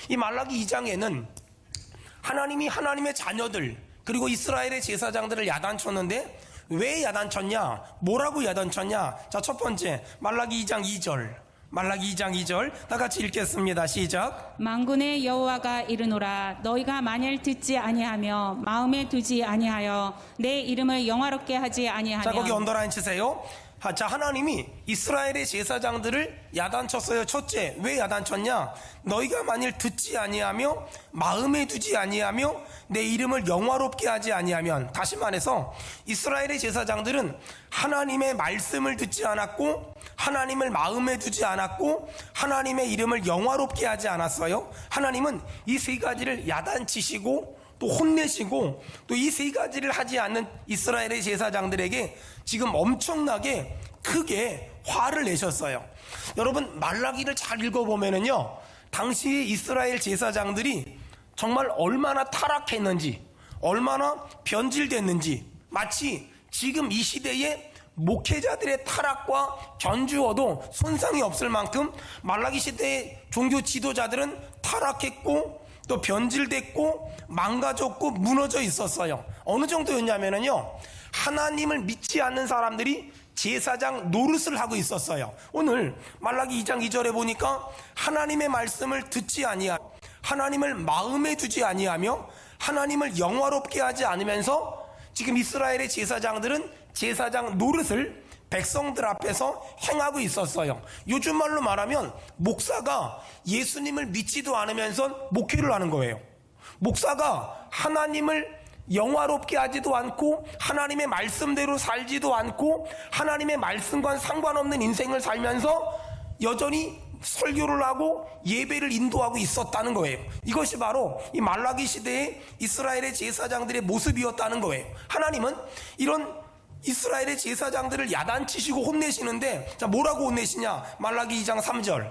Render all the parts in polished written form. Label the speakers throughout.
Speaker 1: 이 말라기 2장에는 하나님이 하나님의 자녀들 그리고 이스라엘의 제사장들을 야단쳤는데 왜 야단쳤냐? 뭐라고 야단쳤냐? 자, 첫 번째 말라기 2장 2절. 말라기 2장 2절 다 같이 읽겠습니다. 시작.
Speaker 2: 만군의 여호와가 이르노라 너희가 만일 듣지 아니하며 마음에 두지 아니하여 내 이름을 영화롭게 하지 아니하면.
Speaker 1: 자, 거기 언더라인 치세요. 자, 하나님이 이스라엘의 제사장들을 야단쳤어요. 첫째, 왜 야단쳤냐? 너희가 만일 듣지 아니하며 마음에 두지 아니하며 내 이름을 영화롭게 하지 아니하면. 다시 말해서 이스라엘의 제사장들은 하나님의 말씀을 듣지 않았고 하나님을 마음에 두지 않았고 하나님의 이름을 영화롭게 하지 않았어요. 하나님은 이 세 가지를 야단치시고 또 혼내시고 또 이 세 가지를 하지 않는 이스라엘의 제사장들에게 지금 엄청나게 크게 화를 내셨어요. 여러분, 말라기를 잘 읽어보면은요, 당시 이스라엘 제사장들이 정말 얼마나 타락했는지, 얼마나 변질됐는지, 마치 지금 이 시대에 목회자들의 타락과 견주어도 손상이 없을 만큼 말라기 시대의 종교 지도자들은 타락했고 또 변질됐고 망가졌고 무너져 있었어요. 어느 정도였냐면요, 하나님을 믿지 않는 사람들이 제사장 노릇을 하고 있었어요. 오늘 말라기 2장 2절에 보니까 하나님의 말씀을 듣지 아니하며 하나님을 마음에 두지 아니하며 하나님을 영화롭게 하지 않으면서 지금 이스라엘의 제사장들은 제사장 노릇을 백성들 앞에서 행하고 있었어요. 요즘 말로 말하면 목사가 예수님을 믿지도 않으면서 목회를 하는 거예요. 목사가 하나님을 영화롭게 하지도 않고 하나님의 말씀대로 살지도 않고 하나님의 말씀과 상관없는 인생을 살면서 여전히 설교를 하고 예배를 인도하고 있었다는 거예요. 이것이 바로 이 말라기 시대의 이스라엘의 제사장들의 모습이었다는 거예요. 하나님은 이런 이스라엘의 제사장들을 야단치시고 혼내시는데, 자, 뭐라고 혼내시냐? 말라기 2장 3절.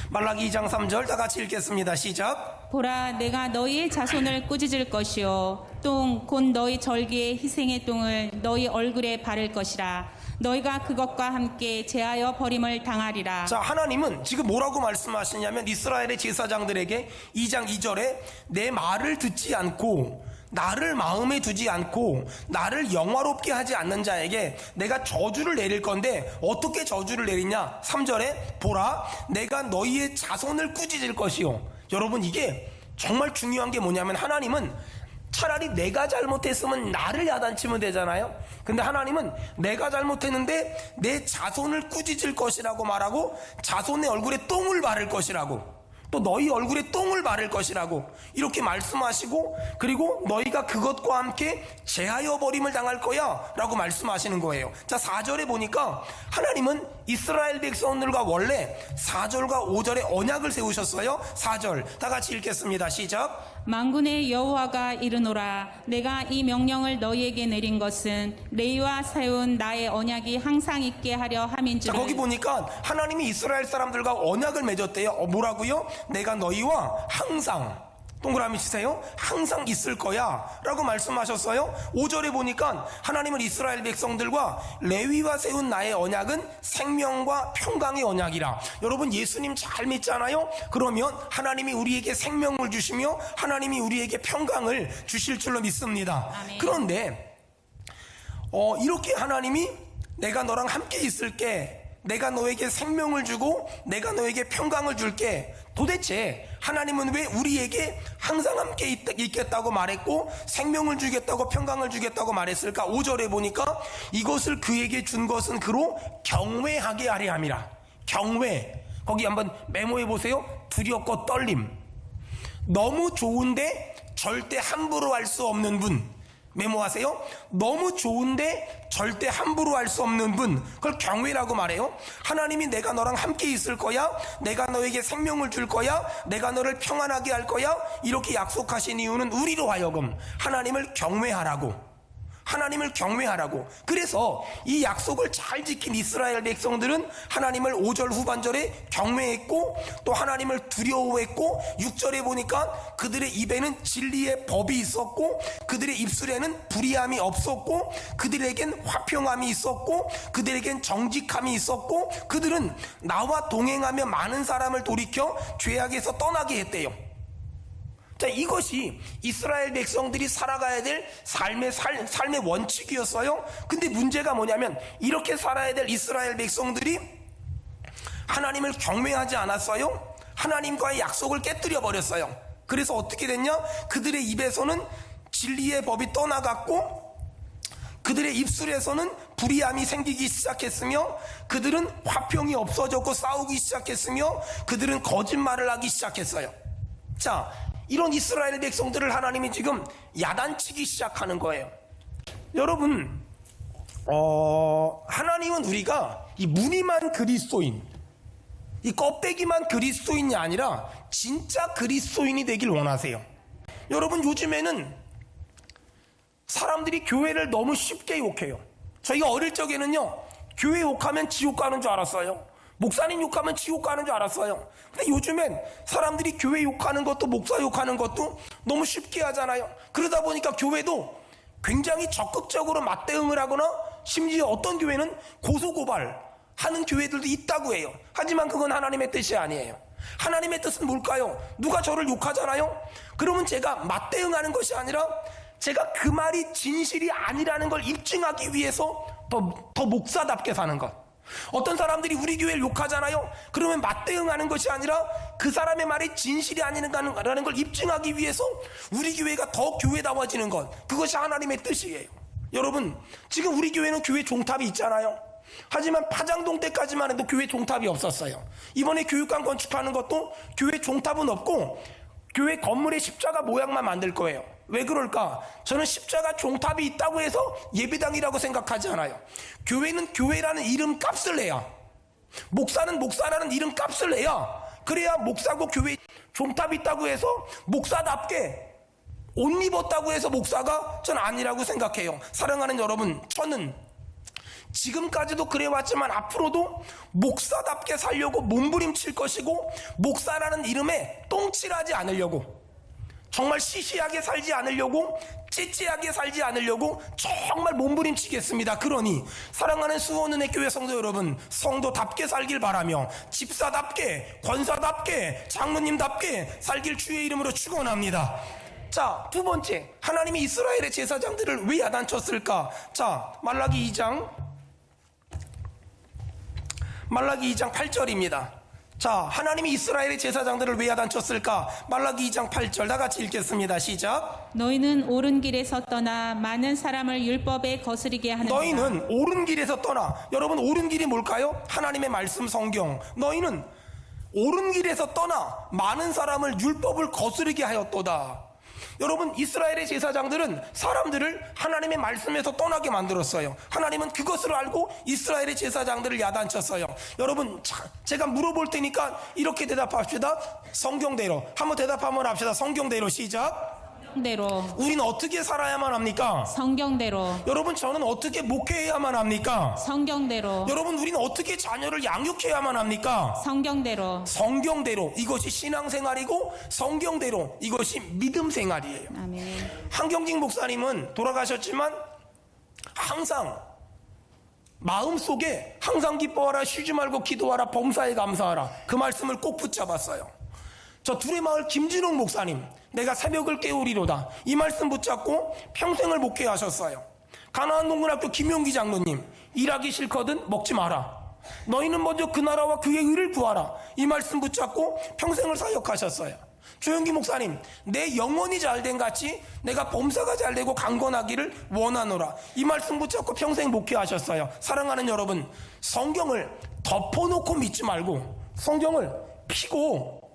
Speaker 1: 말라기 2장 3절 다 같이 읽겠습니다. 시작.
Speaker 2: 보라 내가 너희의 자손을 꾸짖을 것이요 똥 곧 너희 절기의 희생의 똥을 너희 얼굴에 바를 것이라 너희가 그것과 함께 제하여 버림을 당하리라.
Speaker 1: 자, 하나님은 지금 뭐라고 말씀하시냐면 이스라엘의 제사장들에게 2장 2절에 내 말을 듣지 않고 나를 마음에 두지 않고 나를 영화롭게 하지 않는 자에게 내가 저주를 내릴 건데 어떻게 저주를 내리냐? 3절에 보라 내가 너희의 자손을 꾸짖을 것이요. 여러분, 이게 정말 중요한 게 뭐냐면 하나님은 차라리 내가 잘못했으면 나를 야단치면 되잖아요. 근데 하나님은 내가 잘못했는데 내 자손을 꾸짖을 것이라고 말하고 자손의 얼굴에 똥을 바를 것이라고 또 너희 얼굴에 똥을 바를 것이라고 이렇게 말씀하시고 그리고 너희가 그것과 함께 제하여 버림을 당할 거야 라고 말씀하시는 거예요. 자, 4절에 보니까 하나님은 이스라엘 백성들과 원래 4절과 5절에 언약을 세우셨어요. 4절 다 같이 읽겠습니다. 시작.
Speaker 2: 만군의 여호와가 이르노라 내가 이 명령을 너희에게 내린 것은 레위와 세운 나의 언약이 항상 있게 하려 함인
Speaker 1: 자,
Speaker 2: 줄을.
Speaker 1: 거기 보니까 하나님이 이스라엘 사람들과 언약을 맺었대요. 뭐라고요? 내가 너희와 항상, 동그라미 치세요, 항상 있을 거야 라고 말씀하셨어요. 5절에 보니까 하나님은 이스라엘 백성들과 레위와 세운 나의 언약은 생명과 평강의 언약이라. 여러분, 예수님 잘 믿잖아요. 그러면 하나님이 우리에게 생명을 주시며 하나님이 우리에게 평강을 주실 줄로 믿습니다.
Speaker 2: 아멘.
Speaker 1: 그런데 이렇게 하나님이 내가 너랑 함께 있을게, 내가 너에게 생명을 주고 내가 너에게 평강을 줄게. 도대체 하나님은 왜 우리에게 항상 함께 있겠다고 말했고 생명을 주겠다고 평강을 주겠다고 말했을까? 5절에 보니까 이것을 그에게 준 것은 그로 경외하게 하려 함이라. 경외, 거기 한번 메모해 보세요. 두렵고 떨림. 너무 좋은데 절대 함부로 할 수 없는 분, 메모하세요. 너무 좋은데 절대 함부로 할 수 없는 분, 그걸 경외라고 말해요. 하나님이 내가 너랑 함께 있을 거야, 내가 너에게 생명을 줄 거야, 내가 너를 평안하게 할 거야, 이렇게 약속하신 이유는 우리로 하여금 하나님을 경외하라고, 하나님을 경외하라고. 그래서 이 약속을 잘 지킨 이스라엘 백성들은 하나님을 5절 후반절에 경외했고 또 하나님을 두려워했고 6절에 보니까 그들의 입에는 진리의 법이 있었고 그들의 입술에는 불의함이 없었고 그들에겐 화평함이 있었고 그들에겐 정직함이 있었고 그들은 나와 동행하며 많은 사람을 돌이켜 죄악에서 떠나게 했대요. 자, 이것이 이스라엘 백성들이 살아가야 될 삶의 원칙이었어요. 근데 문제가 뭐냐면 이렇게 살아야 될 이스라엘 백성들이 하나님을 경외하지 않았어요. 하나님과의 약속을 깨뜨려 버렸어요. 그래서 어떻게 됐냐? 그들의 입에서는 진리의 법이 떠나갔고 그들의 입술에서는 불의함이 생기기 시작했으며 그들은 화평이 없어졌고 싸우기 시작했으며 그들은 거짓말을 하기 시작했어요. 자, 이런 이스라엘 백성들을 하나님이 지금 야단치기 시작하는 거예요. 여러분, 하나님은 우리가 이 무늬만 그리스도인, 이 껍데기만 그리스도인이 아니라 진짜 그리스도인이 되길 원하세요. 여러분, 요즘에는 사람들이 교회를 너무 쉽게 욕해요. 저희가 어릴 적에는요, 교회 욕하면 지옥 가는 줄 알았어요. 목사님 욕하면 지옥 가는 줄 알았어요. 근데 요즘엔 사람들이 교회 욕하는 것도 목사 욕하는 것도 너무 쉽게 하잖아요. 그러다 보니까 교회도 굉장히 적극적으로 맞대응을 하거나 심지어 어떤 교회는 고소고발 하는 교회들도 있다고 해요. 하지만 그건 하나님의 뜻이 아니에요. 하나님의 뜻은 뭘까요? 누가 저를 욕하잖아요? 그러면 제가 맞대응하는 것이 아니라 제가 그 말이 진실이 아니라는 걸 입증하기 위해서 더 목사답게 사는 것. 어떤 사람들이 우리 교회를 욕하잖아요. 그러면 맞대응하는 것이 아니라 그 사람의 말이 진실이 아니라는 걸 입증하기 위해서 우리 교회가 더 교회다워지는 것. 그것이 하나님의 뜻이에요. 여러분, 지금 우리 교회는 교회 종탑이 있잖아요. 하지만 파장동 때까지만 해도 교회 종탑이 없었어요. 이번에 교육관 건축하는 것도 교회 종탑은 없고 교회 건물에 십자가 모양만 만들 거예요. 왜 그럴까? 저는 십자가 종탑이 있다고 해서 예배당이라고 생각하지 않아요. 교회는 교회라는 이름 값을 내야, 목사는 목사라는 이름 값을 내야, 그래야 목사고 교회 종탑이 있다고 해서 목사답게 옷 입었다고 해서 목사가 전 아니라고 생각해요. 사랑하는 여러분, 저는 지금까지도 그래왔지만 앞으로도 목사답게 살려고 몸부림칠 것이고 목사라는 이름에 똥칠하지 않으려고, 정말 시시하게 살지 않으려고, 찌찌하게 살지 않으려고 정말 몸부림치겠습니다. 그러니 사랑하는 수원은혜교회 성도 여러분, 성도답게 살길 바라며 집사답게, 권사답게, 장로님답게 살길 주의 이름으로 축원합니다. 자, 두 번째, 하나님이 이스라엘의 제사장들을 왜 야단쳤을까? 자, 말라기 2장 8절입니다. 자, 하나님이 이스라엘의 제사장들을 왜 야단쳤을까? 말라기 2장 8절 다 같이 읽겠습니다. 시작.
Speaker 2: 너희는 옳은 길에서 떠나 많은 사람을 율법에 거스리게 하는도다.
Speaker 1: 너희는 옳은 길에서 떠나. 여러분, 옳은 길이 뭘까요? 하나님의 말씀 성경. 너희는 옳은 길에서 떠나 많은 사람을 율법을 거스르게 하였도다. 여러분, 이스라엘의 제사장들은 사람들을 하나님의 말씀에서 떠나게 만들었어요. 하나님은 그것을 알고 이스라엘의 제사장들을 야단쳤어요. 여러분, 제가 물어볼 테니까 이렇게 대답합시다. 성경대로. 한번 대답한번 합시다. 성경대로. 시작.
Speaker 2: 성경대로.
Speaker 1: 우리는 어떻게 살아야만 합니까?
Speaker 2: 성경대로.
Speaker 1: 여러분, 저는 어떻게 목회해야만 합니까?
Speaker 2: 성경대로.
Speaker 1: 여러분, 우리는 어떻게 자녀를 양육해야만 합니까?
Speaker 2: 성경대로.
Speaker 1: 성경대로. 이것이 신앙생활이고 성경대로. 이것이 믿음생활이에요.
Speaker 2: 아멘.
Speaker 1: 한경직 목사님은 돌아가셨지만 항상 마음속에 항상 기뻐하라, 쉬지 말고 기도하라, 범사에 감사하라, 그 말씀을 꼭 붙잡았어요. 저 두레마을 김진홍 목사님, 내가 새벽을 깨우리로다, 이 말씀 붙잡고 평생을 목회하셨어요. 가나안 동문학교 김용기 장로님, 일하기 싫거든 먹지 마라, 너희는 먼저 그 나라와 그의 의를 구하라, 이 말씀 붙잡고 평생을 사역하셨어요. 조영기 목사님, 내 영혼이 잘된 같이 내가 범사가 잘되고 강건하기를 원하노라, 이 말씀 붙잡고 평생 목회하셨어요. 사랑하는 여러분, 성경을 덮어놓고 믿지 말고 성경을 피고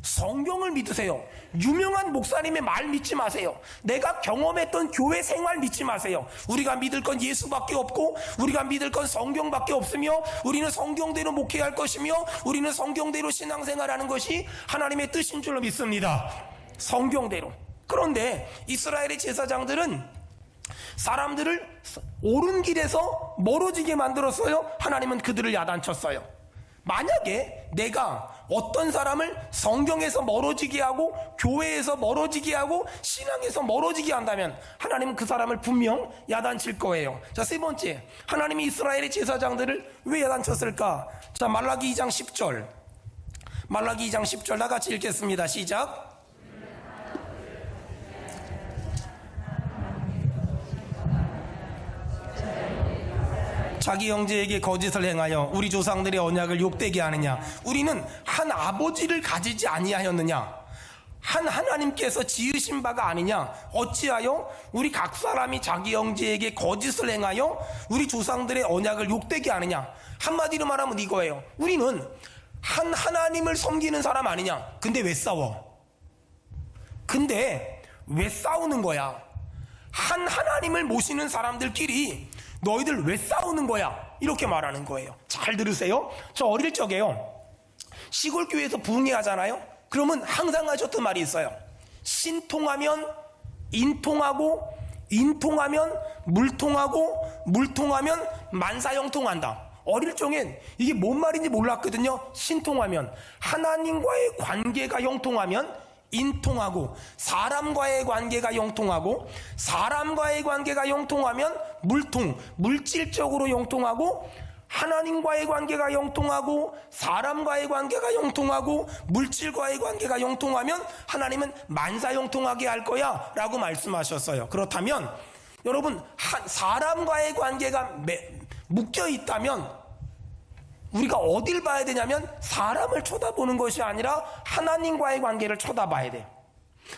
Speaker 1: 성경을 믿으세요. 유명한 목사님의 말 믿지 마세요. 내가 경험했던 교회 생활 믿지 마세요. 우리가 믿을 건 예수밖에 없고 우리가 믿을 건 성경밖에 없으며 우리는 성경대로 목회할 것이며 우리는 성경대로 신앙생활하는 것이 하나님의 뜻인 줄로 믿습니다. 성경대로. 그런데 이스라엘의 제사장들은 사람들을 옳은 길에서 멀어지게 만들었어요. 하나님은 그들을 야단쳤어요. 만약에 내가 어떤 사람을 성경에서 멀어지게 하고 교회에서 멀어지게 하고 신앙에서 멀어지게 한다면 하나님은 그 사람을 분명 야단칠 거예요. 자, 세 번째, 하나님이 이스라엘의 제사장들을 왜 야단쳤을까? 자, 말라기 2장 10절, 말라기 2장 10절 다 같이 읽겠습니다. 시작. 자기 형제에게 거짓을 행하여 우리 조상들의 언약을 욕되게 하느냐? 우리는 한 아버지를 가지지 아니하였느냐? 한 하나님께서 지으신 바가 아니냐? 어찌하여 우리 각 사람이 자기 형제에게 거짓을 행하여 우리 조상들의 언약을 욕되게 하느냐? 한마디로 말하면 이거예요. 우리는 한 하나님을 섬기는 사람 아니냐? 근데 왜 싸워? 근데 왜 싸우는 거야? 한 하나님을 모시는 사람들끼리 너희들 왜 싸우는 거야? 이렇게 말하는 거예요. 잘 들으세요. 저 어릴 적에요, 시골 교회에서 부흥회 하잖아요. 그러면 항상 하셨던 말이 있어요. 신통하면 인통하고, 인통하면 물통하고, 물통하면 만사형통한다. 어릴 적엔 이게 뭔 말인지 몰랐거든요. 신통하면 하나님과의 관계가 형통하면 인통하고, 사람과의 관계가 형통하고, 사람과의 관계가 형통하면 물통, 물질적으로 형통하고, 하나님과의 관계가 형통하고, 사람과의 관계가 형통하고, 물질과의 관계가 형통하면 하나님은 만사 형통하게 할 거야 라고 말씀하셨어요. 그렇다면 여러분, 사람과의 관계가 묶여 있다면 우리가 어딜 봐야 되냐면 사람을 쳐다보는 것이 아니라 하나님과의 관계를 쳐다봐야 돼요.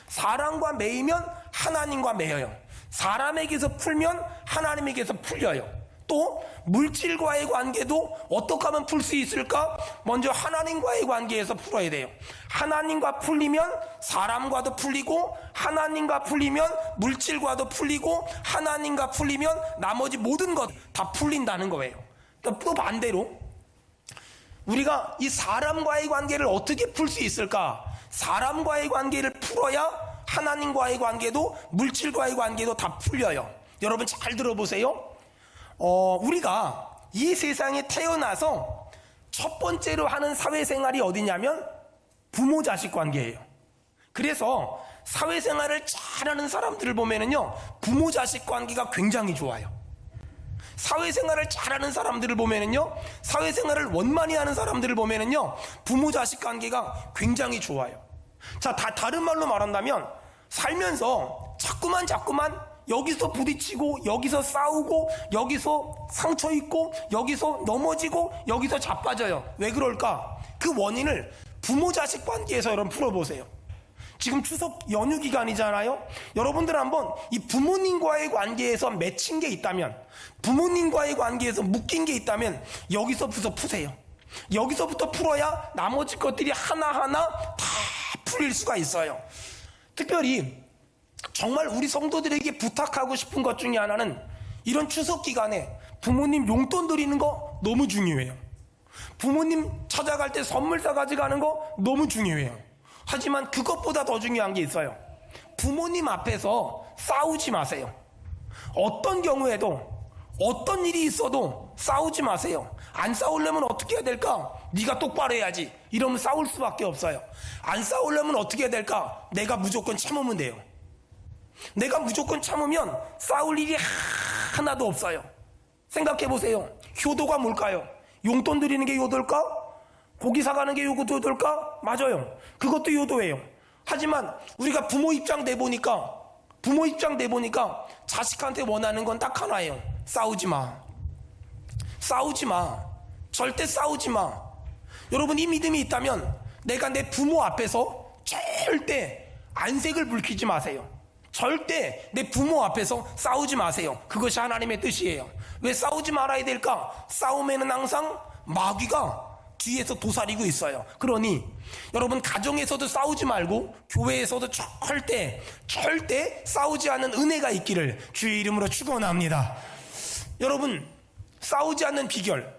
Speaker 1: 사람과 매이면 하나님과 매여요. 사람에게서 풀면 하나님에게서 풀려요. 또 물질과의 관계도 어떻게 하면 풀 수 있을까? 먼저 하나님과의 관계에서 풀어야 돼요. 하나님과 풀리면 사람과도 풀리고, 하나님과 풀리면 물질과도 풀리고, 하나님과 풀리면 나머지 모든 것 다 풀린다는 거예요. 또 반대로 우리가 이 사람과의 관계를 어떻게 풀 수 있을까? 사람과의 관계를 풀어야 하나님과의 관계도 물질과의 관계도 다 풀려요. 여러분 잘 들어보세요. 우리가 이 세상에 태어나서 첫 번째로 하는 사회생활이 어디냐면 부모 자식 관계예요. 그래서 사회생활을 잘하는 사람들을 보면은요, 부모 자식 관계가 굉장히 좋아요. 사회생활을 잘하는 사람들을 보면은요, 사회생활을 원만히 하는 사람들을 보면은요, 부모 자식 관계가 굉장히 좋아요. 자, 다른 말로 말한다면 살면서 자꾸만 여기서 부딪히고, 여기서 싸우고, 여기서 상처 입고, 여기서 넘어지고, 여기서 자빠져요. 왜 그럴까? 그 원인을 부모 자식 관계에서 여러분 풀어보세요. 지금 추석 연휴 기간이잖아요. 여러분들 한번 이 부모님과의 관계에서 맺힌 게 있다면, 부모님과의 관계에서 묶인 게 있다면 여기서부터 푸세요. 여기서부터 풀어야 나머지 것들이 하나하나 다 풀릴 수가 있어요. 특별히 정말 우리 성도들에게 부탁하고 싶은 것 중에 하나는 이런 추석 기간에 부모님 용돈 드리는 거 너무 중요해요. 부모님 찾아갈 때 선물 사가지고 가는 거 너무 중요해요. 하지만 그것보다 더 중요한 게 있어요. 부모님 앞에서 싸우지 마세요. 어떤 경우에도, 어떤 일이 있어도 싸우지 마세요. 안 싸우려면 어떻게 해야 될까? 네가 똑바로 해야지. 이러면 싸울 수밖에 없어요. 안 싸우려면 어떻게 해야 될까? 내가 무조건 참으면 돼요. 내가 무조건 참으면 싸울 일이 하나도 없어요. 생각해 보세요. 효도가 뭘까요? 용돈 드리는 게 효도일까? 고기 사가는 게 효도일까? 맞아요. 그것도 효도예요. 하지만 우리가 부모 입장 내보니까 자식한테 원하는 건 딱 하나예요. 싸우지 마. 싸우지 마. 절대 싸우지 마. 여러분, 이 믿음이 있다면 내가 내 부모 앞에서 절대 안색을 붉히지 마세요. 절대 내 부모 앞에서 싸우지 마세요. 그것이 하나님의 뜻이에요. 왜 싸우지 말아야 될까? 싸움에는 항상 마귀가 뒤에서 도사리고 있어요. 그러니 여러분, 가정에서도 싸우지 말고 교회에서도 절대 싸우지 않는 은혜가 있기를 주의 이름으로 축원합니다. 여러분, 싸우지 않는 비결,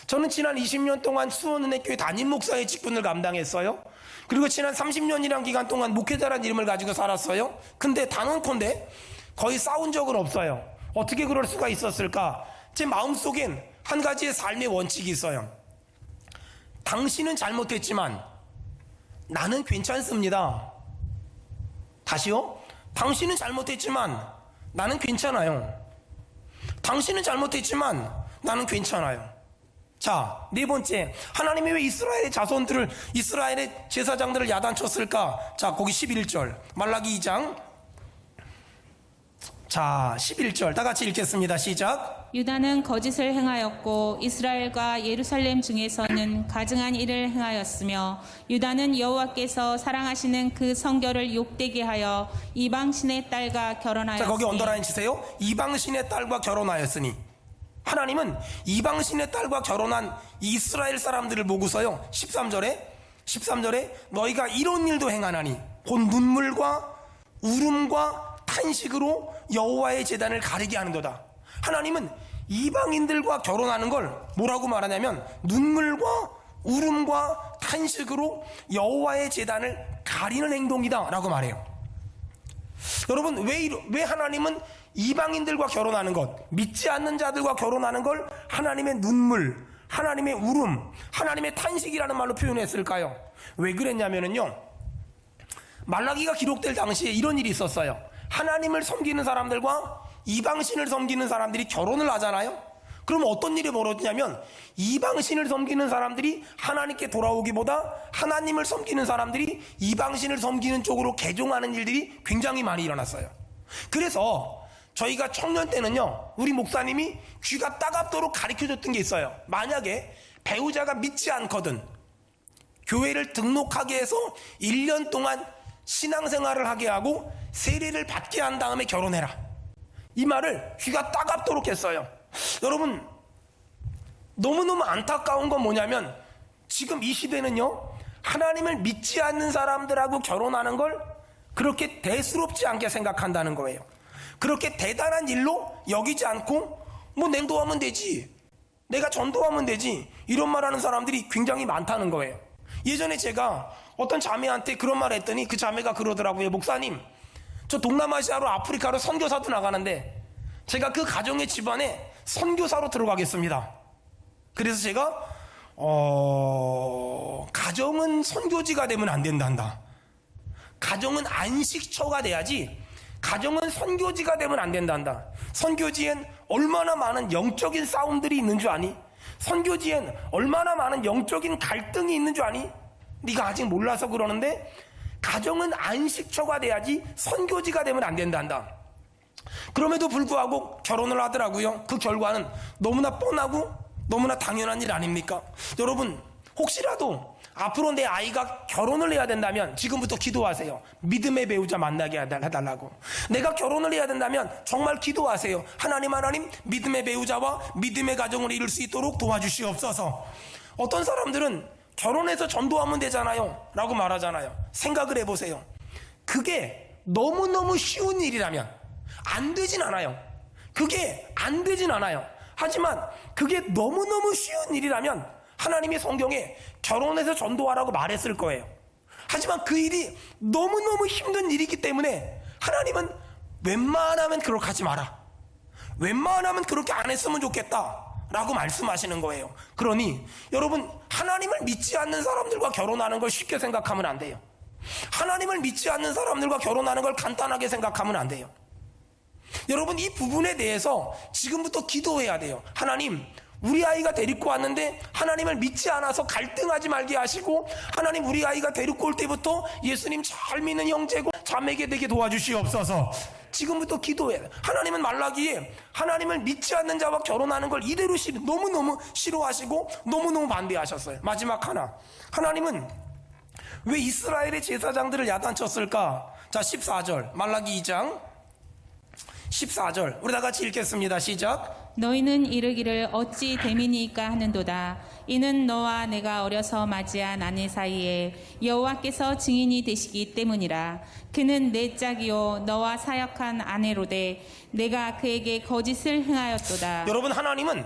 Speaker 1: 저는 지난 20년 동안 수원은혜교회 담임 목사의 직분을 감당했어요. 그리고 지난 30년이란 기간 동안 목회자라는 이름을 가지고 살았어요. 근데 단언컨대 거의 싸운 적은 없어요. 어떻게 그럴 수가 있었을까? 제 마음속엔 한 가지의 삶의 원칙이 있어요. 당신은 잘못했지만 나는 괜찮습니다. 다시요. 당신은 잘못했지만 나는 괜찮아요. 당신은 잘못했지만 나는 괜찮아요. 자, 네 번째, 하나님이 왜 이스라엘의 자손들을, 이스라엘의 제사장들을 야단쳤을까? 자, 거기 11절 말라기 2장, 자 11절 다 같이 읽겠습니다. 시작.
Speaker 2: 유다는 거짓을 행하였고 이스라엘과 예루살렘 중에서는 가증한 일을 행하였으며 유다는 여호와께서 사랑하시는 그 성결을 욕되게 하여 이방신의 딸과 결혼하였으니.
Speaker 1: 자, 거기 언더라인 치세요. 이방신의 딸과 결혼하였으니. 하나님은 이방신의 딸과 결혼한 이스라엘 사람들을 보고서요, 13절에 너희가 이런 일도 행하나니 곧 눈물과 울음과 탄식으로 여호와의 제단을 가리게 하는도다. 하나님은 이방인들과 결혼하는 걸 뭐라고 말하냐면 눈물과 울음과 탄식으로 여호와의 제단을 가리는 행동이다 라고 말해요. 여러분, 왜 하나님은 이방인들과 결혼하는 것, 믿지 않는 자들과 결혼하는 걸 하나님의 눈물, 하나님의 울음, 하나님의 탄식이라는 말로 표현했을까요? 왜 그랬냐면요, 말라기가 기록될 당시에 이런 일이 있었어요. 하나님을 섬기는 사람들과 이방신을 섬기는 사람들이 결혼을 하잖아요. 그러면 어떤 일이 벌어지냐면 이방신을 섬기는 사람들이 하나님께 돌아오기보다 하나님을 섬기는 사람들이 이방신을 섬기는 쪽으로 개종하는 일들이 굉장히 많이 일어났어요. 그래서 저희가 청년 때는요, 우리 목사님이 귀가 따갑도록 가르쳐줬던 게 있어요. 만약에 배우자가 믿지 않거든 교회를 등록하게 해서 1년 동안 신앙생활을 하게 하고 세례를 받게 한 다음에 결혼해라. 이 말을 귀가 따갑도록 했어요. 여러분, 너무너무 안타까운 건 뭐냐면 지금 이 시대는요, 하나님을 믿지 않는 사람들하고 결혼하는 걸 그렇게 대수롭지 않게 생각한다는 거예요. 그렇게 대단한 일로 여기지 않고 뭐 냉도하면 되지, 내가 전도하면 되지, 이런 말하는 사람들이 굉장히 많다는 거예요. 예전에 제가 어떤 자매한테 그런 말을 했더니 그 자매가 그러더라고요. 목사님, 저 동남아시아로 아프리카로 선교사도 나가는데 제가 그 가정의 집안에 선교사로 들어가겠습니다. 그래서 제가 가정은 선교지가 되면 안 된단다. 가정은 안식처가 돼야지 가정은 선교지가 되면 안 된단다. 선교지엔 얼마나 많은 영적인 싸움들이 있는 줄 아니? 선교지엔 얼마나 많은 영적인 갈등이 있는 줄 아니? 네가 아직 몰라서 그러는데 가정은 안식처가 돼야지 선교지가 되면 안 된단다. 그럼에도 불구하고 결혼을 하더라고요. 그 결과는 너무나 뻔하고 너무나 당연한 일 아닙니까? 여러분, 혹시라도 앞으로 내 아이가 결혼을 해야 된다면 지금부터 기도하세요. 믿음의 배우자 만나게 해달라고. 내가 결혼을 해야 된다면 정말 기도하세요. 하나님 믿음의 배우자와 믿음의 가정을 이룰 수 있도록 도와주시옵소서. 어떤 사람들은 결혼해서 전도하면 되잖아요 라고 말하잖아요. 생각을 해보세요. 그게 너무너무 쉬운 일이라면 안 되진 않아요. 그게 안 되진 않아요. 하지만 그게 너무너무 쉬운 일이라면 하나님이 성경에 결혼해서 전도하라고 말했을 거예요. 하지만 그 일이 너무너무 힘든 일이기 때문에 하나님은 웬만하면 그렇게 하지 마라, 웬만하면 그렇게 안 했으면 좋겠다 라고 말씀하시는 거예요. 그러니 여러분, 하나님을 믿지 않는 사람들과 결혼하는 걸 쉽게 생각하면 안 돼요. 하나님을 믿지 않는 사람들과 결혼하는 걸 간단하게 생각하면 안 돼요. 여러분, 이 부분에 대해서 지금부터 기도해야 돼요. 하나님, 우리 아이가 데리고 왔는데 하나님을 믿지 않아서 갈등하지 말게 하시고, 하나님, 우리 아이가 데리고 올 때부터 예수님 잘 믿는 형제고 자매게 되게 도와주시옵소서. 지금부터 기도해. 하나님은 말라기에 하나님을 믿지 않는 자와 결혼하는 걸 이대로 너무너무 싫어하시고 너무너무 반대하셨어요. 마지막 하나, 하나님은 왜 이스라엘의 제사장들을 야단쳤을까? 자, 14절 말라기 2장 14절 우리 다 같이 읽겠습니다. 시작.
Speaker 2: 너희는 이르기를 어찌 됨이니까 하는도다. 이는 너와 내가 어려서 맞이한 아내 사이에 여호와께서 증인이 되시기 때문이라. 그는 내 짝이요 너와 사역한 아내로되 내가 그에게 거짓을 행하였도다.
Speaker 1: 여러분, 하나님은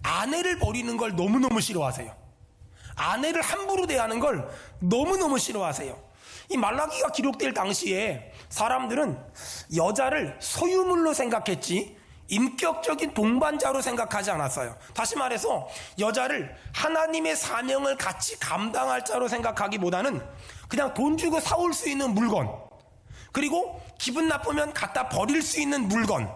Speaker 1: 아내를 버리는 걸 너무너무 싫어하세요. 아내를 함부로 대하는 걸 너무너무 싫어하세요. 이 말라기가 기록될 당시에 사람들은 여자를 소유물로 생각했지 인격적인 동반자로 생각하지 않았어요. 다시 말해서 여자를 하나님의 사명을 같이 감당할 자로 생각하기보다는 그냥 돈 주고 사올 수 있는 물건, 그리고 기분 나쁘면 갖다 버릴 수 있는 물건,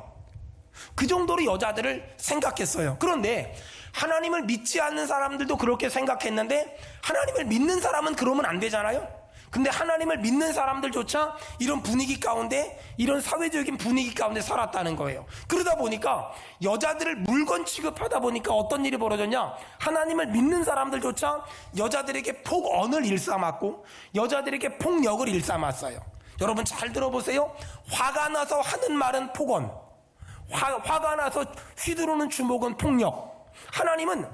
Speaker 1: 그 정도로 여자들을 생각했어요. 그런데 하나님을 믿지 않는 사람들도 그렇게 생각했는데 하나님을 믿는 사람은 그러면 안 되잖아요. 근데 하나님을 믿는 사람들조차 이런 분위기 가운데, 이런 사회적인 분위기 가운데 살았다는 거예요. 그러다 보니까 여자들을 물건 취급하다 보니까 어떤 일이 벌어졌냐, 하나님을 믿는 사람들조차 여자들에게 폭언을 일삼았고 여자들에게 폭력을 일삼았어요. 여러분 잘 들어보세요. 화가 나서 하는 말은 폭언, 화가 나서 휘두르는 주먹은 폭력. 하나님은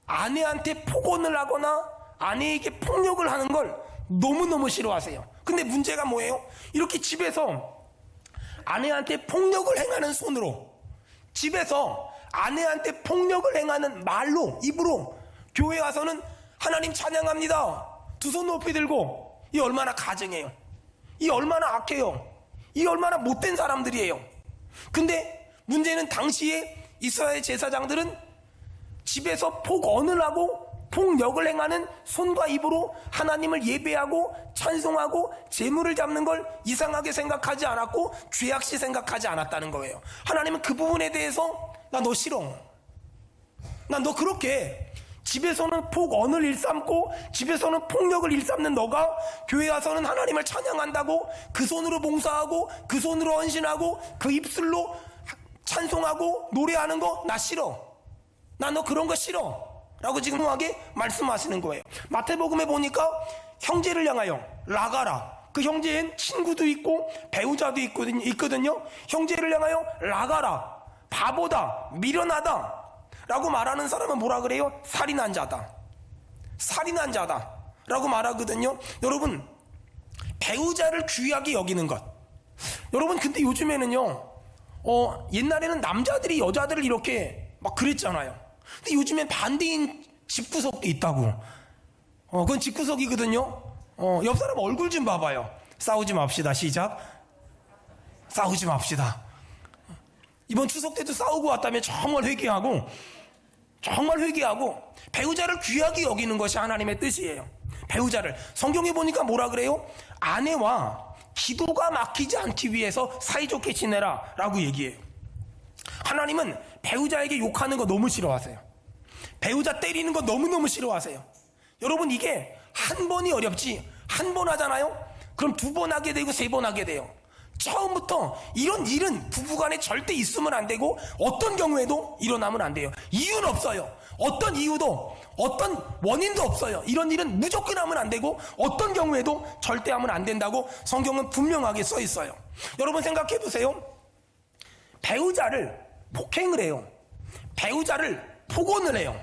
Speaker 1: 아내한테 폭언을 하거나 아내에게 폭력을 하는 걸 너무너무 싫어하세요. 근데 문제가 뭐예요? 이렇게 집에서 아내한테 폭력을 행하는 손으로, 집에서 아내한테 폭력을 행하는 말로, 입으로 교회 와서는 하나님 찬양합니다 두 손 높이 들고, 이 얼마나 가증해요. 이 얼마나 악해요. 이 얼마나 못된 사람들이에요. 근데 문제는 당시에 이스라엘 제사장들은 집에서 폭언을 하고 폭력을 행하는 손과 입으로 하나님을 예배하고 찬송하고 제물을 잡는 걸 이상하게 생각하지 않았고 죄악시 생각하지 않았다는 거예요. 하나님은 그 부분에 대해서 나 너 싫어, 난 너 그렇게 집에서는 폭언을 일삼고 집에서는 폭력을 일삼는 너가 교회 와서는 하나님을 찬양한다고 그 손으로 봉사하고 그 손으로 헌신하고 그 입술로 찬송하고 노래하는 거 나 싫어, 나 너 그런 거 싫어 라고 지금 하게 말씀하시는 거예요. 마태복음에 보니까 형제를 향하여 라가라, 그 형제엔 친구도 있고 배우자도 있거든요. 형제를 향하여 라가라, 바보다, 미련하다 라고 말하는 사람은 뭐라 그래요? 살인한 자다, 살인한 자다 라고 말하거든요. 여러분, 배우자를 귀하게 여기는 것, 여러분 근데 요즘에는요 옛날에는 남자들이 여자들을 이렇게 막 그랬잖아요. 근데 요즘엔 반대인 집구석도 있다고. 그건 집구석이거든요. 옆 사람 얼굴 좀 봐봐요. 싸우지 맙시다. 시작. 싸우지 맙시다. 이번 추석 때도 싸우고 왔다면 정말 회개하고, 정말 회개하고 배우자를 귀하게 여기는 것이 하나님의 뜻이에요. 배우자를 성경에 보니까 뭐라 그래요? 아내와 기도가 막히지 않기 위해서 사이좋게 지내라 라고 얘기해요. 하나님은 배우자에게 욕하는 거 너무 싫어하세요. 배우자 때리는 거 너무너무 싫어하세요. 여러분, 이게 한 번이 어렵지 한 번 하잖아요? 그럼 두 번 하게 되고 세 번 하게 돼요. 처음부터 이런 일은 부부간에 절대 있으면 안 되고 어떤 경우에도 일어나면 안 돼요. 이유는 없어요. 어떤 이유도 어떤 원인도 없어요. 이런 일은 무조건 하면 안 되고 어떤 경우에도 절대 하면 안 된다고 성경은 분명하게 써 있어요. 여러분 생각해 보세요. 배우자를 폭행을 해요. 배우자를 폭언을 해요.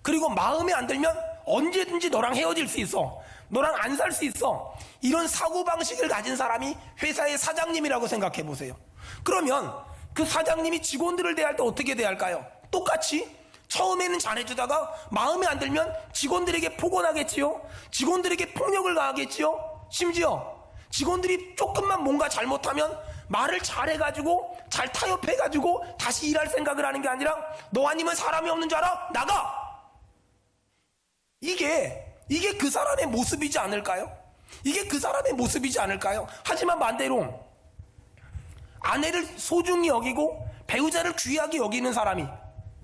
Speaker 1: 그리고 마음에 안 들면 언제든지 너랑 헤어질 수 있어, 너랑 안 살 수 있어, 이런 사고방식을 가진 사람이 회사의 사장님이라고 생각해 보세요. 그러면 그 사장님이 직원들을 대할 때 어떻게 대할까요? 똑같이 처음에는 잘해주다가 마음에 안 들면 직원들에게 폭언하겠지요. 직원들에게 폭력을 가하겠지요. 심지어 직원들이 조금만 뭔가 잘못하면 말을 잘해가지고 잘 타협해가지고 다시 일할 생각을 하는 게 아니라 너 아니면 사람이 없는 줄 알아? 나가! 이게 그 사람의 모습이지 않을까요? 이게 그 사람의 모습이지 않을까요? 하지만 반대로 아내를 소중히 여기고 배우자를 귀하게 여기는 사람이,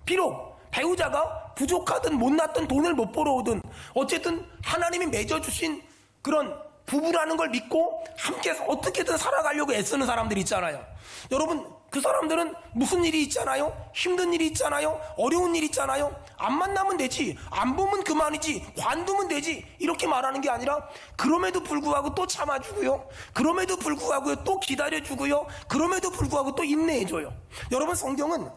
Speaker 1: 비록 배우자가 부족하든 못났든 돈을 못 벌어오든 어쨌든 하나님이 맺어주신 그런 부부라는 걸 믿고 함께 어떻게든 살아가려고 애쓰는 사람들 있잖아요. 여러분, 그 사람들은 무슨 일이 있잖아요. 힘든 일이 있잖아요. 어려운 일 있잖아요. 안 만나면 되지, 안 보면 그만이지, 관두면 되지, 이렇게 말하는 게 아니라 그럼에도 불구하고 또 참아주고요, 그럼에도 불구하고 또 기다려주고요, 그럼에도 불구하고 또 인내해줘요. 여러분, 성경은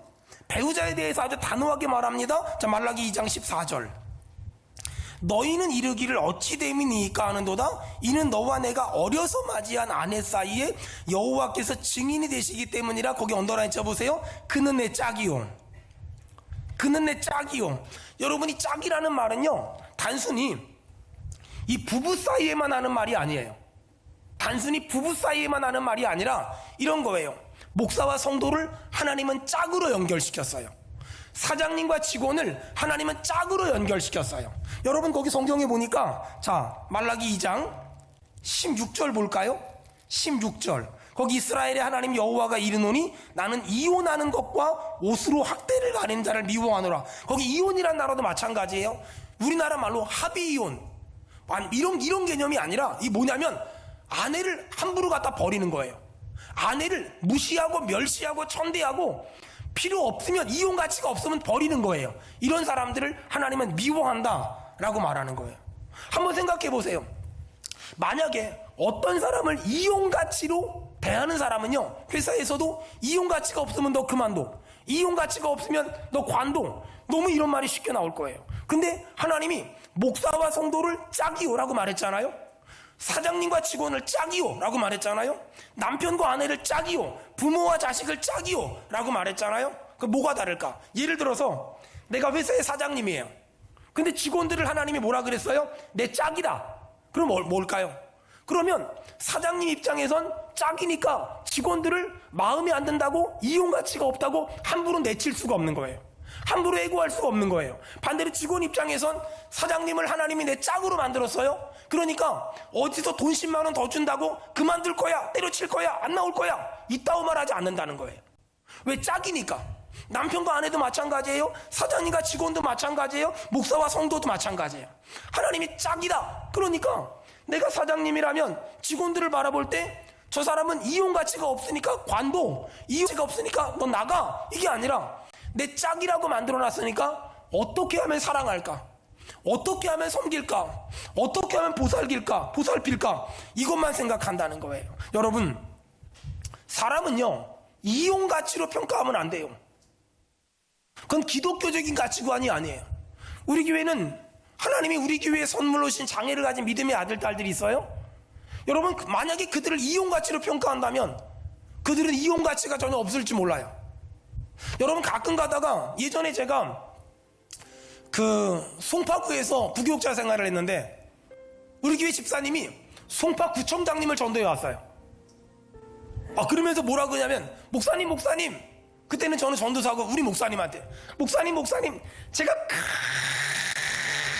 Speaker 1: 배우자에 대해서 아주 단호하게 말합니다. 자, 말라기 2장 14절. 너희는 이르기를 어찌 됨이니까 하는도다. 이는 너와 내가 어려서 맞이한 아내 사이에 여호와께서 증인이 되시기 때문이라. 거기 언더라인 쳐보세요. 그는 내 짝이요, 그는 내 짝이요. 여러분, 이 짝이라는 말은요 단순히 이 부부 사이에만 하는 말이 아니에요. 단순히 부부 사이에만 하는 말이 아니라 이런 거예요. 목사와 성도를 하나님은 짝으로 연결시켰어요. 사장님과 직원을 하나님은 짝으로 연결시켰어요. 여러분 거기 성경에 보니까 자 말라기 2장 16절 볼까요? 16절 거기 이스라엘의 하나님 여호와가 이르노니 나는 이혼하는 것과 옷으로 학대를 가리는 자를 미워하노라. 거기 이혼이란 단어도 마찬가지예요. 우리나라 말로 합의 이혼 이런 개념이 아니라 이 뭐냐면 아내를 함부로 갖다 버리는 거예요. 아내를 무시하고 멸시하고 천대하고 필요 없으면 이혼 가치가 없으면 버리는 거예요. 이런 사람들을 하나님은 미워한다라고 말하는 거예요. 한번 생각해 보세요. 만약에 어떤 사람을 이혼 가치로 대하는 사람은요, 회사에서도 이혼 가치가 없으면 너 그만둬, 이혼 가치가 없으면 너 관둬, 너무 이런 말이 쉽게 나올 거예요. 근데 하나님이 목사와 성도를 짝이요라고 말했잖아요. 사장님과 직원을 짝이요라고 말했잖아요. 남편과 아내를 짝이요, 부모와 자식을 짝이요라고 말했잖아요. 그 뭐가 다를까? 예를 들어서 내가 회사의 사장님이에요. 근데 직원들을 하나님이 뭐라 그랬어요? 내 짝이다. 그럼 뭘까요? 그러면 사장님 입장에선 짝이니까 직원들을 마음에 안 든다고 이혼 가치가 없다고 함부로 내칠 수가 없는 거예요. 함부로 해고할 수가 없는 거예요. 반대로 직원 입장에선 사장님을 하나님이 내 짝으로 만들었어요. 그러니까 어디서 돈 10만 원 더 준다고 그만둘 거야, 때려칠 거야, 안 나올 거야, 이따오 말하지 않는다는 거예요. 왜? 짝이니까. 남편과 아내도 마찬가지예요. 사장님과 직원도 마찬가지예요. 목사와 성도도 마찬가지예요. 하나님이 짝이다. 그러니까 내가 사장님이라면 직원들을 바라볼 때 저 사람은 이혼 가치가 없으니까 관둬, 이혼 가치가 없으니까 너 나가, 이게 아니라 내 짝이라고 만들어놨으니까 어떻게 하면 사랑할까, 어떻게 하면 섬길까, 어떻게 하면 보살필까, 이것만 생각한다는 거예요. 여러분, 사람은요 이혼 가치로 평가하면 안 돼요. 그건 기독교적인 가치관이 아니에요. 우리 교회는 하나님이 우리 교회에 선물로 주신 장애를 가진 믿음의 아들, 딸들이 있어요. 여러분, 만약에 그들을 이혼 가치로 평가한다면 그들은 이혼 가치가 전혀 없을지 몰라요. 여러분, 가끔 가다가 예전에 제가 그 송파구에서 부교육자 생활을 했는데 우리 교회 집사님이 송파 구청장님을 전도해 왔어요. 그러면서 뭐라 그러냐면 목사님 그때는 저는 전도사고 우리 목사님한테 목사님 제가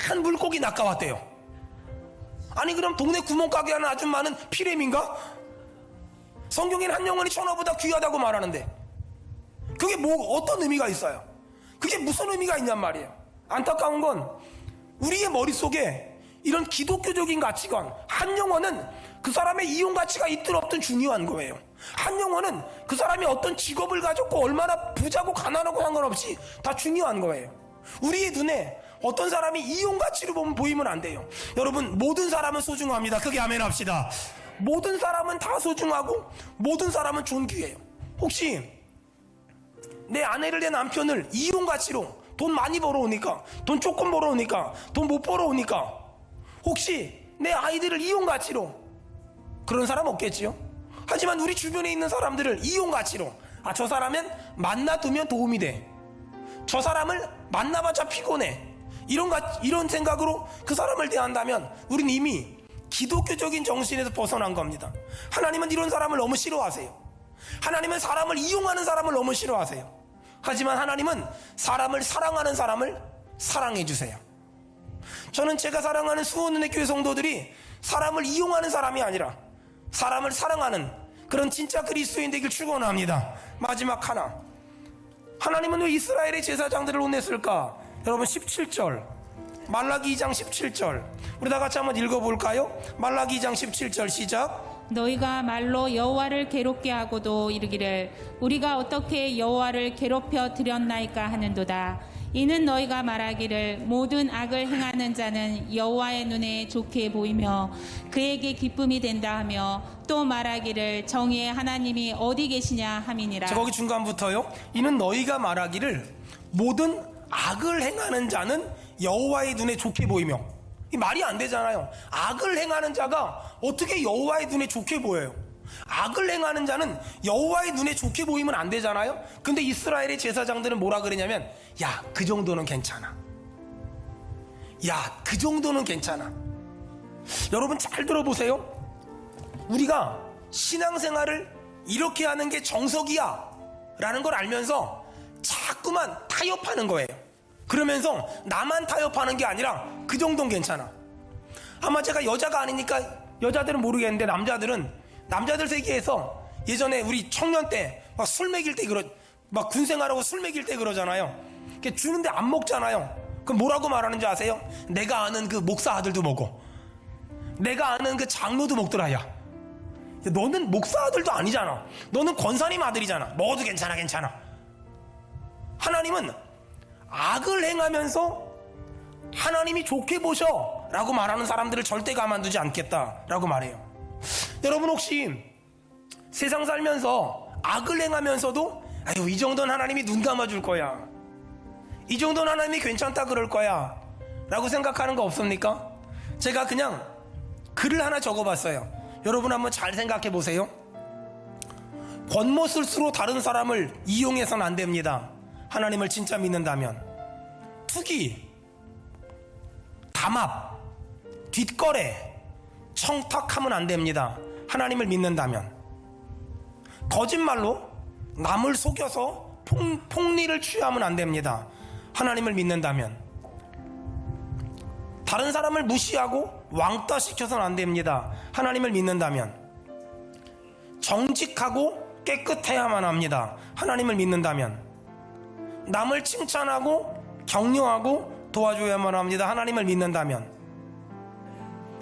Speaker 1: 큰 물고기 낚아왔대요. 아니 그럼 동네 구멍가게 하는 아줌마는 피렘인가? 성경에는 한 영혼이 천하보다 귀하다고 말하는데 그게 어떤 의미가 있어요? 그게 무슨 의미가 있냔 말이에요. 안타까운 건 우리의 머릿속에 이런 기독교적인 가치관, 한 영혼은 그 사람의 이혼 가치가 있든 없든 중요한 거예요. 한 영혼은 그 사람이 어떤 직업을 가졌고 얼마나 부자고 가난하고 상관없이 다 중요한 거예요. 우리의 눈에 어떤 사람이 이혼 가치로 보이면 안 돼요. 여러분, 모든 사람은 소중합니다. 크게 아멘 합시다. 모든 사람은 다 소중하고 모든 사람은 존귀해요. 혹시 내 아내를, 내 남편을 이혼 가치로 돈 많이 벌어오니까, 돈 조금 벌어오니까, 돈 못 벌어오니까 혹시 내 아이들을 이혼 가치로, 그런 사람 없겠지요? 하지만 우리 주변에 있는 사람들을 이혼 가치로, 저 사람은 만나두면 도움이 돼, 저 사람을 만나봤자 피곤해, 이런 생각으로 그 사람을 대한다면 우린 이미 기독교적인 정신에서 벗어난 겁니다. 하나님은 이런 사람을 너무 싫어하세요. 하나님은 사람을 이용하는 사람을 너무 싫어하세요. 하지만 하나님은 사람을 사랑하는 사람을 사랑해 주세요. 저는 제가 사랑하는 수원은혜교회 성도들이 사람을 이용하는 사람이 아니라 사람을 사랑하는 그런 진짜 그리스도인 되길 축원합니다. 마지막 하나, 하나님은 왜 이스라엘의 제사장들을 혼냈을까? 여러분, 17절, 말라기 2장 17절 우리 다 같이 한번 읽어볼까요? 말라기 2장 17절 시작.
Speaker 2: 너희가 말로 여호와를 괴롭게 하고도 이르기를 우리가 어떻게 여호와를 괴롭혀 드렸나이까 하는도다. 이는 너희가 말하기를 모든 악을 행하는 자는 여호와의 눈에 좋게 보이며 그에게 기쁨이 된다 하며 또 말하기를 정의의 하나님이 어디 계시냐 함이니라.
Speaker 1: 자, 거기 중간부터요. 이는 너희가 말하기를 모든 악을 행하는 자는 여호와의 눈에 좋게 보이며, 이 말이 안 되잖아요. 악을 행하는 자가 어떻게 여호와의 눈에 좋게 보여요? 악을 행하는 자는 여호와의 눈에 좋게 보이면 안 되잖아요. 근데 이스라엘의 제사장들은 뭐라 그러냐면, 야, 그 정도는 괜찮아, 야, 그 정도는 괜찮아. 여러분 잘 들어보세요. 우리가 신앙생활을 이렇게 하는 게 정석이야 라는 걸 알면서 자꾸만 타협하는 거예요. 그러면서 나만 타협하는 게 아니라 그 정도는 괜찮아. 아마 제가 여자가 아니니까 여자들은 모르겠는데 남자들 세계에서 예전에 우리 청년 때 막 술 먹일 때 막 군생활하고 술 먹일 때 그러잖아요. 이렇게 주는데 안 먹잖아요. 그럼 뭐라고 말하는지 아세요? 내가 아는 그 목사 아들도 먹어. 내가 아는 그 장로도 먹더라. 야, 너는 목사 아들도 아니잖아. 너는 권사님 아들이잖아. 먹어도 괜찮아. 하나님은 악을 행하면서 하나님이 좋게 보셔 라고 말하는 사람들을 절대 가만두지 않겠다라고 말해요. 여러분 혹시 세상 살면서 악을 행하면서도 아유, 이 정도는 하나님이 눈 감아줄 거야, 이 정도는 하나님이 괜찮다 그럴 거야 라고 생각하는 거 없습니까? 제가 그냥 글을 하나 적어봤어요. 여러분 한번 잘 생각해 보세요. 겉모술수로 다른 사람을 이용해서는 안 됩니다. 하나님을 진짜 믿는다면. 투기, 담합, 뒷거래, 청탁하면 안 됩니다. 하나님을 믿는다면. 거짓말로 남을 속여서 폭리를 취하면 안 됩니다. 하나님을 믿는다면. 다른 사람을 무시하고 왕따 시켜서는 안 됩니다. 하나님을 믿는다면. 정직하고 깨끗해야만 합니다. 하나님을 믿는다면. 남을 칭찬하고 격려하고 도와줘야만 합니다. 하나님을 믿는다면.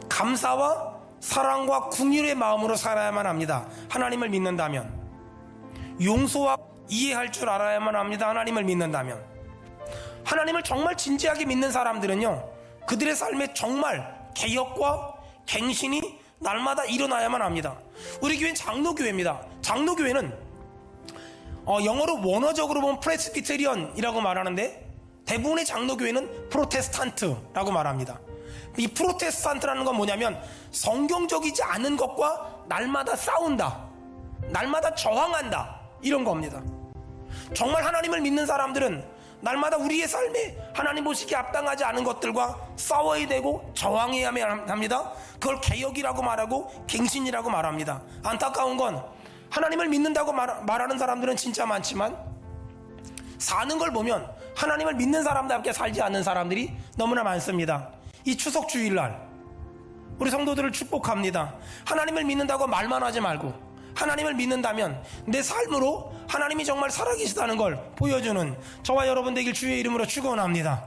Speaker 1: 감사와 사랑과 긍휼의 마음으로 살아야만 합니다. 하나님을 믿는다면. 용서와 이해할 줄 알아야만 합니다. 하나님을 믿는다면. 하나님을 정말 진지하게 믿는 사람들은요, 그들의 삶에 정말 개혁과 갱신이 날마다 일어나야만 합니다. 우리 교회는 장로교회입니다. 장로교회는 영어로 원어적으로 보면 프레스비테리언이라고 말하는데 대부분의 장로교회는 프로테스탄트라고 말합니다. 이 프로테스탄트라는 건 뭐냐면 성경적이지 않은 것과 날마다 싸운다, 날마다 저항한다, 이런 겁니다. 정말 하나님을 믿는 사람들은 날마다 우리의 삶에 하나님 보시기에 합당하지 않은 것들과 싸워야 되고 저항해야 합니다. 그걸 개혁이라고 말하고 갱신이라고 말합니다. 안타까운 건 하나님을 믿는다고 말하는 사람들은 진짜 많지만 사는 걸 보면 하나님을 믿는 사람답게 살지 않는 사람들이 너무나 많습니다. 이 추석 주일날 우리 성도들을 축복합니다. 하나님을 믿는다고 말만 하지 말고 하나님을 믿는다면 내 삶으로 하나님이 정말 살아계시다는 걸 보여주는 저와 여러분 되길 주의 이름으로 축원합니다.